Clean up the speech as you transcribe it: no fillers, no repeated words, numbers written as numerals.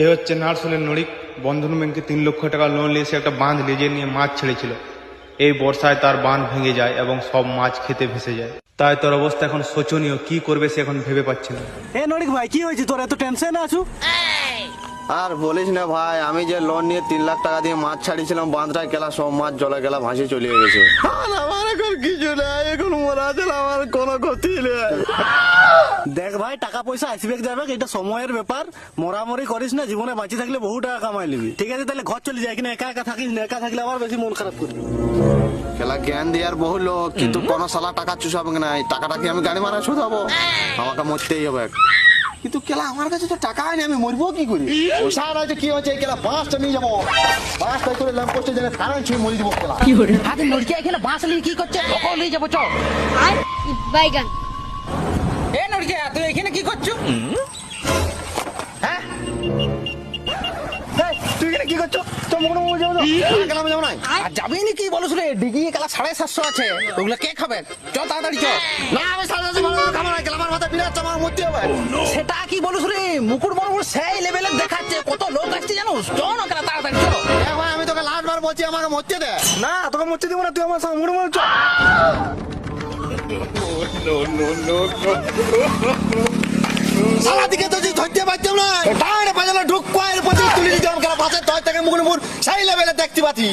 এ হচ্ছে নার্সলের নড়িক। বন্ধন ব্যাংকে 3 লক্ষ টাকা লোন নিয়ে সে একটা বাঁধ লেজে নিয়ে মাছ ছেড়েছিল। এই বর্ষায় তার বাঁধ ভেঙে যায় এবং সব মাছ খেতে ভেসে যায়। তাই তোর অবস্থা এখন শোচনীয়। কি করবে সে এখন ভেবে পাচ্ছে না। এ নড়িক ভাই, কি হয়েছে তোর? এত টেনশনে আছো? আর বলিস না ভাই, আমি যে লোন নিয়ে 3 লাখ টাকা দিয়ে মাছ ছাড়িয়েছিলাম বাঁধটায় গেলা, সব মাছ জলে গেলা, ভাসে চলে গেছে। আর আমার এখন কিছু নেই, এখন মরা ছিল, আমার কোনো ক্ষতি নেই। দেখ ভাই, টাকা পয়সা আসবে যাবে, এটা সময়ের ব্যাপার। মরামরি করিস না, জীবনে বাঁচি থাকলে বহু টাকা কামাই নিবি। ঠিক আছে, তাহলে ঘর চলে যায় কিনা, একা একা থাকিস না। একা থাকলে আবার বেশি মন খারাপ করবি। খেলা জ্ঞান দেওয়ার বহু লোক, কিন্তু কোন সালা টাকা চুষাবে না। টাকাটা কি আমি গাড়ি মারা শুধাবো? আমাকে মরতেই হবে। কিন্তু কেলা আমার কাছে তো টাকা নেই, আমি মরবো কি করি? পয়সা নাই তো কি হচ্ছে, এই কেলা বাঁশটা নিয়ে যাবো। বাঁশটা করে ল্যাম্প পোস্টে জেনে কারেন্ট ছুঁয়ে মরে দিব কেলা। হাতে নড়কে এখানে বাঁশ নিয়ে কি করছে? ওকে নিয়ে যাবো, চল। আর বাইগান এ নড়কে, তুই এখানে কি করছো? হ্যাঁ, তুই এখানে কি করছো? তোর মনে মনে যাবো না? কেলা আমি যাবো না। আর যাবি নি? কি বলছ রে? ডিগি কালা 750 আছে, ওগুলো কে খাবে? চল তাড়াতাড়ি চল। না আমি সারা খাবো না, কেলা আমার মাথা বিরাট, আমার মরতে হবে। সেটা কি বলছ রে? মুকুট বড় বড় সেই লেভেলের দেখাচ্ছে, কত লোক আসছে জানো? চল না কেলা, তাড়াতাড়ি চল। এ ভাই, আমি তোকে লাস্ট বার বলছি, আমাকে মরতে দে। না, তোকে মরতে দিব না। তুই আমার সঙ্গে মনে মনে চল। সারা দিকে তো ধরতে পারতাম না, টাইরে বাজালে ঢুক কয়ের পথে তুলে দিতাম, কেলা পাশে তয় থেকে মুখ মুখ সেই লেভেলে দেখতে পাচ্ছি।